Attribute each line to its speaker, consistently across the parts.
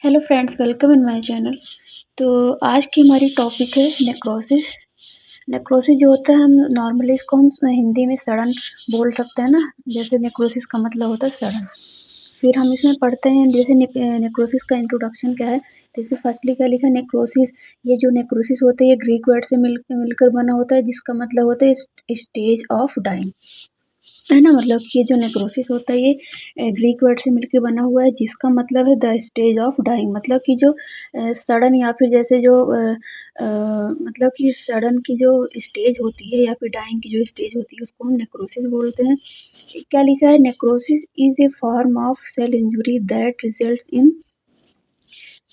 Speaker 1: Hello friends, welcome in my channel. तो आज की हमारी टॉपिक है नेक्रोसिस। नेक्रोसिस जो होता है, हम नॉर्मली इसको हम हिंदी में सड़न बोल सकते हैं ना। जैसे नेक्रोसिस का मतलब होता है सड़न। फिर हम इसमें पढ़ते हैं जैसे नेक्रोसिस का इंट्रोडक्शन क्या है। जैसे फर्स्टली क्या लिखा है, नेक्रोसिस। ये जो नेक्रोसिस होता है ये ग्रीक वर्ड से मिलकर बना होता है, जिसका मतलब होता है स्टेज ऑफ डाइंग, है ना। मतलब ये जो नेक्रोसिस होता है ये ग्रीक वर्ड से मिलके बना हुआ है, जिसका मतलब है द स्टेज ऑफ डाइंग। मतलब कि जो सडन या फिर जैसे जो मतलब कि सडन की जो स्टेज होती है या फिर डाइंग की जो स्टेज होती है उसको हम नेक्रोसिस बोलते हैं। क्या लिखा है, necrosis is a form of cell injury that results in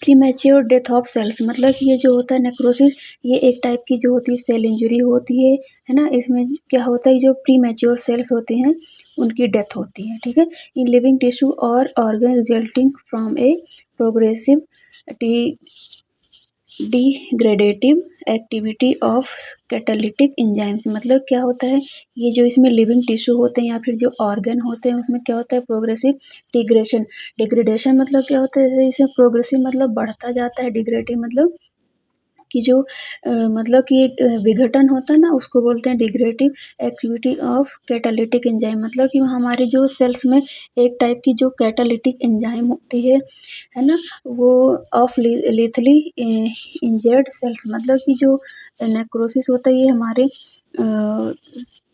Speaker 1: premature death of cells. मतलब कि ये जो होता है नेक्रोसिस, ये एक टाइप की जो होती है सेल इंजरी होती है ना। इसमें क्या होता है, जो प्रीमैच्योर सेल्स होते हैं उनकी डेथ होती है, ठीक है। इन लिविंग टिश्यू और organ resulting from a progressive degradative activity of catalytic enzymes. मतलब क्या होता है, ये जो इसमें लिविंग टिश्यू होते हैं या फिर जो ऑर्गन होते हैं उसमें क्या होता है, प्रोग्रेसिव डिग्रेशन। डिग्रेडेशन मतलब क्या होता है, जैसे इसमें प्रोग्रेसिव मतलब बढ़ता जाता है, डिग्रेटिव मतलब कि जो मतलब कि एक विघटन होता है ना, उसको बोलते हैं डिग्रेटिव एक्टिविटी ऑफ कैटालिटिक एंजाइम। मतलब कि हमारे जो सेल्स में एक टाइप की जो कैटालिटिक एंजाइम होती है ना, वो ऑफ लिथली इंजर्ड सेल्स। मतलब कि जो नेक्रोसिस होता है ये हमारे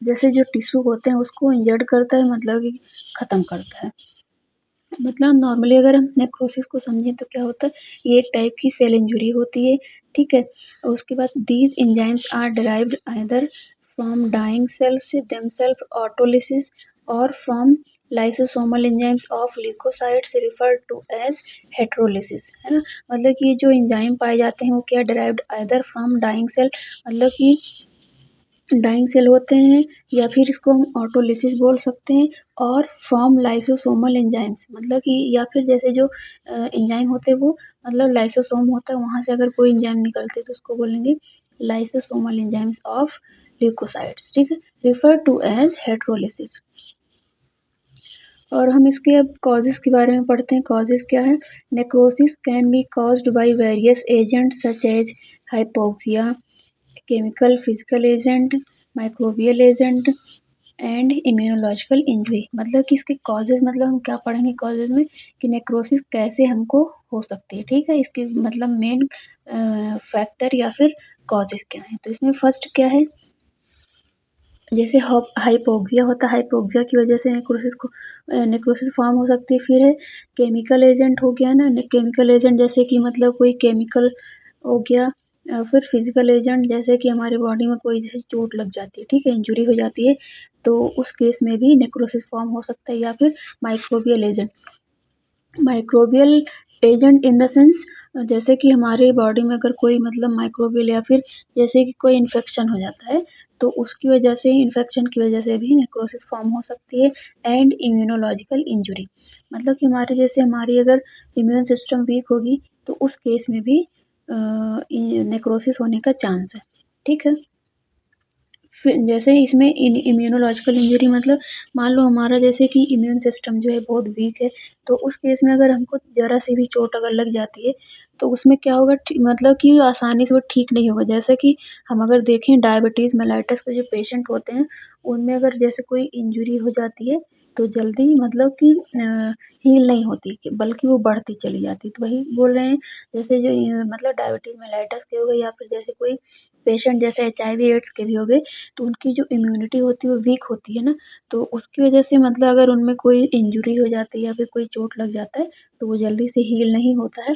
Speaker 1: जैसे जो टिश्यू होते हैं उसको इंजर्ड करता है, मतलब कि ख़त्म करता है। मतलब नॉर्मली अगर हम नेक्रोसिस को समझें तो क्या होता है, ये एक टाइप की सेल इंजुरी होती है, ठीक है। और उसके बाद these enzymes are derived either from dying cells themselves autolysis और from lysosomal enzymes of leucocytes referred to as heterolysis, है ना। मतलब कि ये जो एंजाइम पाए जाते हैं वो क्या derived either from dying cell, मतलब कि डाइंग सेल होते हैं, या फिर इसको हम ऑटोलिसिस बोल सकते हैं, और फ्रॉम लाइसोसोमल एंजाइम्स। मतलब कि या फिर जैसे जो एंजाइम होते हैं वो मतलब लाइसोसोम होता है, वहाँ से अगर कोई एंजाइम निकलते हैं तो उसको बोलेंगे लाइसोसोमल एंजाइम्स ऑफ ल्यूकोसाइट्स, ठीक है, रिफर टू एज हेटेरोलिसिस। और हम इसके अब कॉजेज़ के बारे में पढ़ते हैं। कॉजेज़ क्या है, necrosis can be caused by various agents such as hypoxia, chemical, physical agent, microbial agent and immunological injury. मतलब कि इसके कॉजेज़, मतलब हम क्या पढ़ेंगे कॉजेज़ में, कि नेक्रोसिस कैसे हमको हो सकती है, ठीक है। इसके मतलब मेन फैक्टर या फिर कॉजेज़ क्या हैं। तो इसमें फर्स्ट क्या है, जैसे हाइपोक्सिया होता है, हाइपोक्सिया की वजह से नेक्रोसिस फॉर्म हो सकती है। फिर है केमिकल एजेंट हो गया ना, केमिकल एजेंट जैसे कि मतलब कोई केमिकल हो गया। फिर फिजिकल एजेंट जैसे कि हमारे बॉडी में कोई जैसे चोट लग जाती है, ठीक है, इंजुरी हो जाती है, तो उस केस में भी नेक्रोसिस फॉर्म हो सकता है। या फिर microbial agent, microbial agent in the sense जैसे कि हमारे बॉडी में अगर कोई मतलब माइक्रोबियल या फिर जैसे कि कोई इन्फेक्शन हो जाता है, तो उसकी वजह से, इन्फेक्शन की वजह से भी नेक्रोसिस फॉर्म हो सकती है। एंड इम्यूनोलॉजिकल इंजुरी, मतलब कि हमारे जैसे हमारी अगर इम्यून सिस्टम वीक होगी तो उस केस में भी नेक्रोसिस होने का चांस है, ठीक है। फिर जैसे इसमें इम्यूनोलॉजिकल इंजरी मतलब मान लो हमारा जैसे कि इम्यून सिस्टम जो है बहुत वीक है, तो उस केस में अगर हमको ज़रा सी भी चोट अगर लग जाती है तो उसमें क्या होगा, मतलब कि आसानी से वो ठीक नहीं होगा। जैसे कि हम अगर देखें डायबिटीज़ मेलाइटस के जो पेशेंट होते हैं, उनमें अगर जैसे कोई इंजरी हो जाती है तो जल्दी मतलब कि हील नहीं होती, कि बल्कि वो बढ़ती चली जाती है। तो वही बोल रहे हैं, जैसे जो मतलब डायबिटीज़ मेलाइटस के हो गए या फिर जैसे कोई पेशेंट जैसे एचआईवी एड्स के भी हो गए, तो उनकी जो इम्यूनिटी होती है वो वीक होती है ना, तो उसकी वजह से मतलब अगर उनमें कोई इंजुरी हो जाती है या फिर कोई चोट लग जाता है तो वो जल्दी से हील नहीं होता है,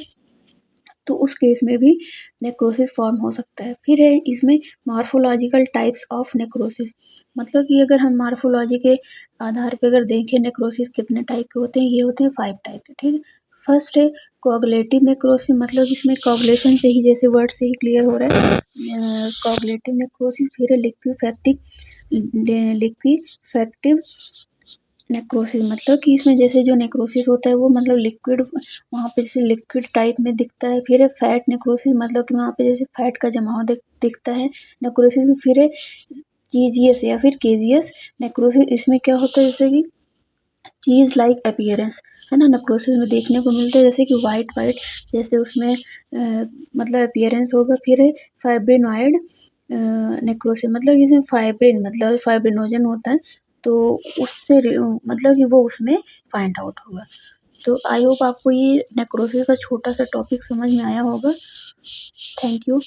Speaker 1: तो उस केस में भी नेक्रोसिस फॉर्म हो सकता है। फिर है इसमें मॉर्फोलॉजिकल टाइप्स ऑफ नेक्रोसिस। मतलब कि अगर हम मॉर्फोलॉजी के आधार पे अगर देखें नेक्रोसिस कितने टाइप के होते हैं, ये होते हैं 5 टाइप के, ठीक है। फर्स्ट है कोआगुलेटिव नेक्रोसिस, मतलब इसमें कोआगुलेशन से ही, जैसे वर्ड से ही क्लियर हो रहा है, कोआगुलेटिव नेक्रोसिस। फिर है लिक्विफैक्टिव नेक्रोसिस, मतलब कि इसमें जैसे जो नेक्रोसिस होता है वो मतलब लिक्विड, वहाँ पे जैसे लिक्विड टाइप में दिखता है। फिर है फैट नेक्रोसिस, मतलब कि वहाँ पे जैसे फैट का जमाव दिखता है नेक्रोसिस में। फिर है कीजियस या फिर केजियस नेक्रोसिस, इसमें क्या होता है, जैसे कि चीज़ लाइक अपीयरेंस, है ना, नेक्रोसिस में देखने को मिलते हैं, जैसे कि व्हाइट जैसे उसमें मतलब अपीयरेंस होगा। फिर फाइब्रिनॉइड नेक्रोसिस मतलब इसमें फाइब्रिन मतलब फाइब्रिनोजन होता है, तो उससे मतलब कि वो उसमें फाइंड आउट होगा। तो आई होप आपको ये नेक्रोसिस का छोटा सा टॉपिक समझ में आया होगा। Thank you.